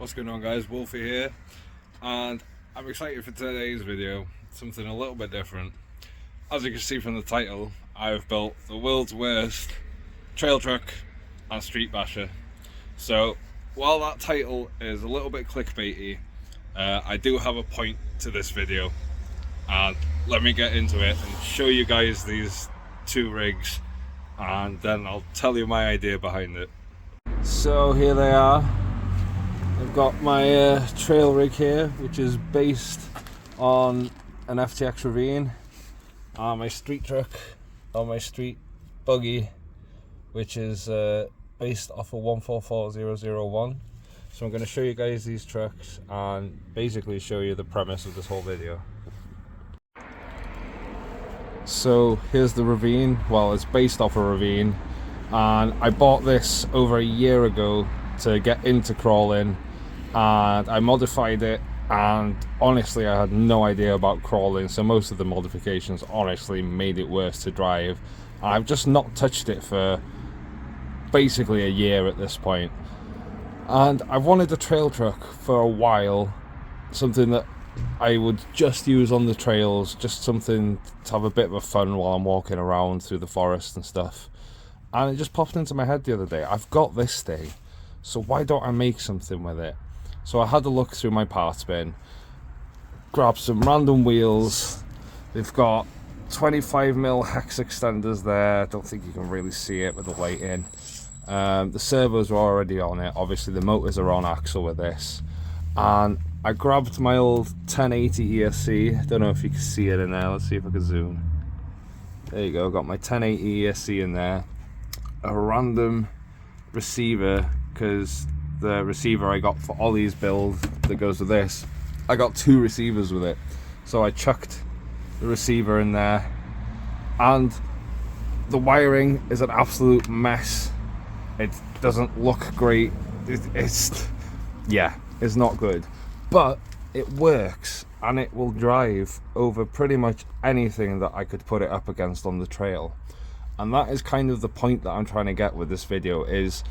What's going on, guys? Wolfie here, and I'm excited for today's video. Something a little bit different. As you can see from the title, I've built the world's worst trail truck and street basher. So while that title is a little bit clickbaity, I do have a point to this video, and let me get into it and show you guys these two rigs, and then I'll tell you my idea behind it. So here they are. I've got my trail rig here, which is based on an FTX Ravine, and my street truck or my street buggy, which is based off of 144001. So I'm going to show you guys these trucks and basically show you the premise of this whole video. So here's the Ravine. Well, it's based off a Ravine, and I bought this over a year ago to get into crawling, and I modified it, and honestly I had no idea about crawling, so most of the modifications honestly made it worse to drive. I've just not touched it for basically a year at this point, and I've wanted a trail truck for a while, something that I would just use on the trails, just something to have a bit of fun while I'm walking around through the forest and stuff. And it just popped into my head the other day, I've got this thing, so why don't I make something with it? So I had a look through my parts bin, grabbed some random wheels. They've got 25mm hex extenders there. I don't think you can really see it with the light in. The servos are already on it. Obviously the motors are on axle with this. And I grabbed my old 1080 ESC. Don't know if you can see it in there. Let's see if I can zoom. There you go. Got my 1080 ESC in there. A random receiver, because the receiver I got for Ollie's build that goes with this, I got two receivers with it, so I chucked the receiver in there, and the wiring is an absolute mess. It doesn't look great. It's not good, but it works, and it will drive over pretty much anything that I could put it up against on the trail. And that is kind of the point that I'm trying to get with this video, is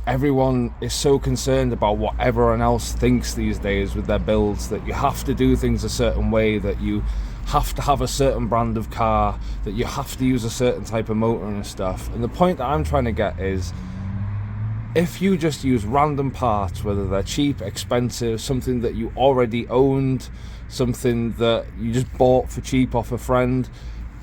everyone is so concerned about what everyone else thinks these days with their builds, that you have to do things a certain way, that you have to have a certain brand of car, that you have to use a certain type of motor and stuff. And the point that I'm trying to get is, if you just use random parts, whether they're cheap, expensive, something that you already owned, something that you just bought for cheap off a friend,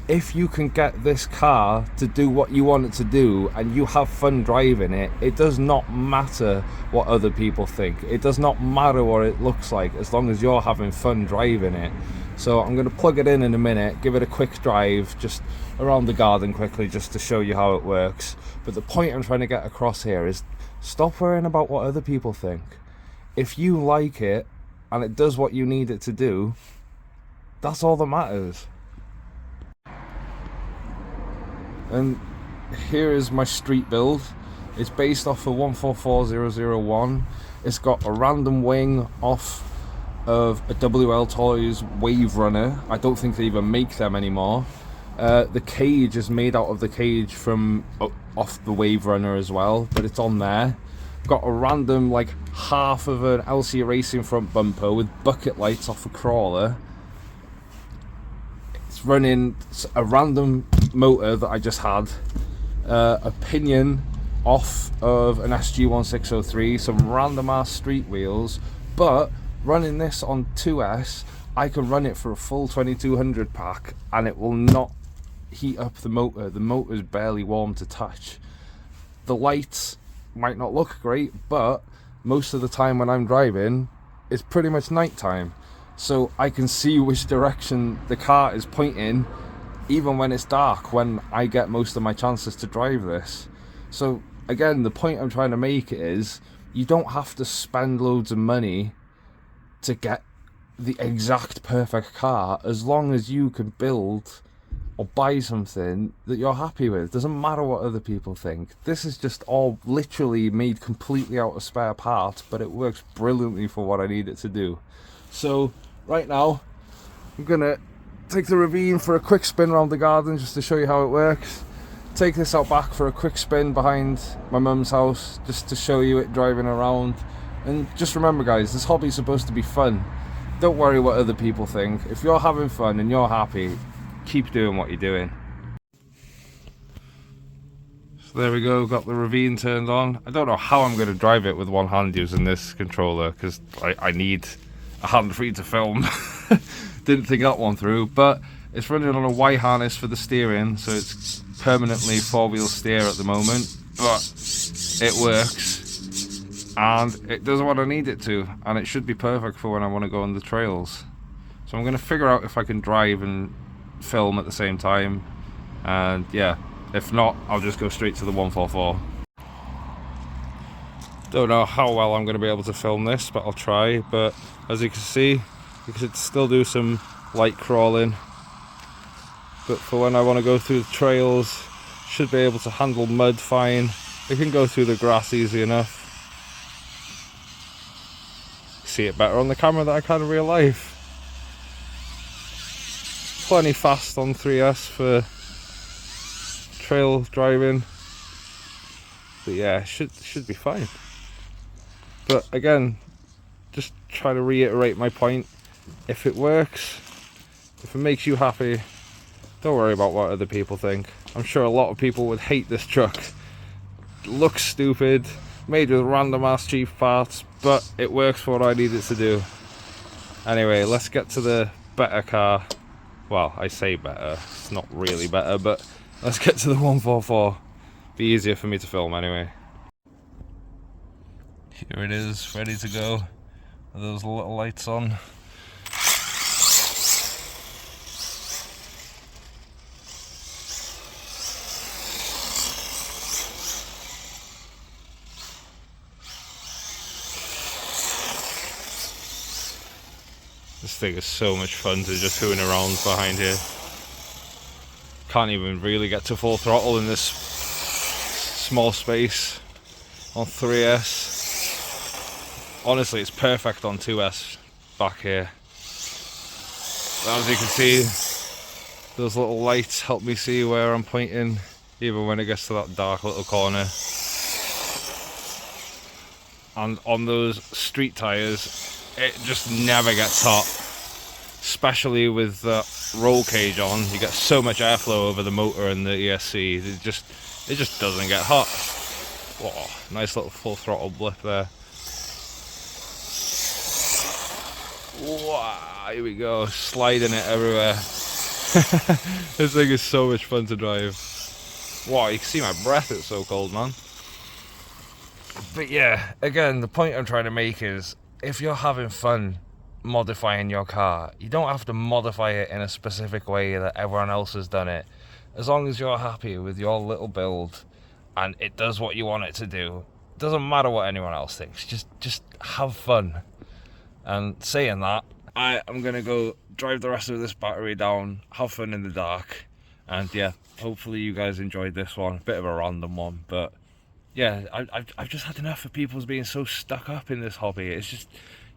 if you can get this car to do what you want it to do and you have fun driving it, it does not matter what other people think. It does not matter what it looks like, as long as you're having fun driving it. So I'm going to plug it in a minute, give it a quick drive just around the garden quickly, just to show you how it works. But the point I'm trying to get across here is, stop worrying about what other people think. If you like it and it does what you need it to do, that's all that matters. And here is my street build. It's based off of 144001. It's got a random wing off of a WL Toys Wave Runner. I don't think they even make them anymore. The cage is made out of the cage from off the Wave Runner as well, but it's on there. Got a random, like, half of an LC Racing front bumper with bucket lights off a crawler. It's running a random motor that I just had, a pinion off of an SG1603, some random ass street wheels, but running this on 2S, I can run it for a full 2200 pack and it will not heat up the motor. The motor's barely warm to touch. The lights might not look great, but most of the time when I'm driving, it's pretty much nighttime, so I can see which direction the car is pointing even when it's dark, when I get most of my chances to drive this. So again, the point I'm trying to make is, you don't have to spend loads of money to get the exact perfect car, as long as you can build or buy something that you're happy with. Doesn't matter what other people think. This is just all literally made completely out of spare parts, but it works brilliantly for what I need it to do. So right now I'm gonna take the Ravine for a quick spin around the garden just to show you how it works. Take this out back for a quick spin behind my mum's house just to show you it driving around. And just remember, guys, this hobby's supposed to be fun. Don't worry what other people think. If you're having fun and you're happy, keep doing what you're doing. So there we go, got the ravine turned on. I don't know how I'm going to drive it with one hand using this controller, because I need a hand free to film. Didn't think that one through, but it's running on a Y harness for the steering, so it's permanently four-wheel steer at the moment, but it works. And it does what I need it to, and it should be perfect for when I want to go on the trails. So I'm going to figure out if I can drive and film at the same time, and yeah, if not, I'll just go straight to the 144. Don't know how well I'm going to be able to film this, but I'll try. But as you can see, you can still do some light crawling, but for when I want to go through the trails, should be able to handle mud fine. It can go through the grass easy enough. See it better on the camera than I can in real life. Plenty fast on 3S for trail driving, but yeah, should be fine. But again, just try to reiterate my point. If it works, if it makes you happy, don't worry about what other people think. I'm sure a lot of people would hate this truck. It looks stupid, made with random ass cheap parts, but it works for what I need it to do. Anyway, let's get to the better car. Well, I say better, it's not really better, but let's get to the 144. Be easier for me to film anyway. Here it is, ready to go with those little lights on. This thing is so much fun to just hooning around behind here. Can't even really get to full throttle in this small space on 3S. Honestly, it's perfect on 2S back here. As you can see, those little lights help me see where I'm pointing, even when it gets to that dark little corner. And on those street tyres, it just never gets hot, especially with the roll cage on. You get so much airflow over the motor and the ESC. It just doesn't get hot. Whoa, nice little full throttle blip there. Wow, here we go, sliding it everywhere. This thing is so much fun to drive. Wow, you can see my breath, it's so cold, man. But yeah, again, the point I'm trying to make is, if you're having fun modifying your car, you don't have to modify it in a specific way that everyone else has done it. As long as you're happy with your little build and it does what you want it to do, it doesn't matter what anyone else thinks. Just have fun. And saying that, I am gonna go drive the rest of this battery down, have fun in the dark, and yeah, hopefully you guys enjoyed this one. Bit of a random one, but yeah, I've just had enough of people being so stuck up in this hobby. It's just,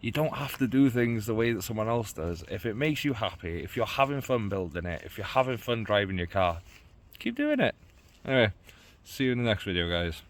you don't have to do things the way that someone else does. If it makes you happy, if you're having fun building it, if you're having fun driving your car, keep doing it. Anyway, see you in the next video, guys.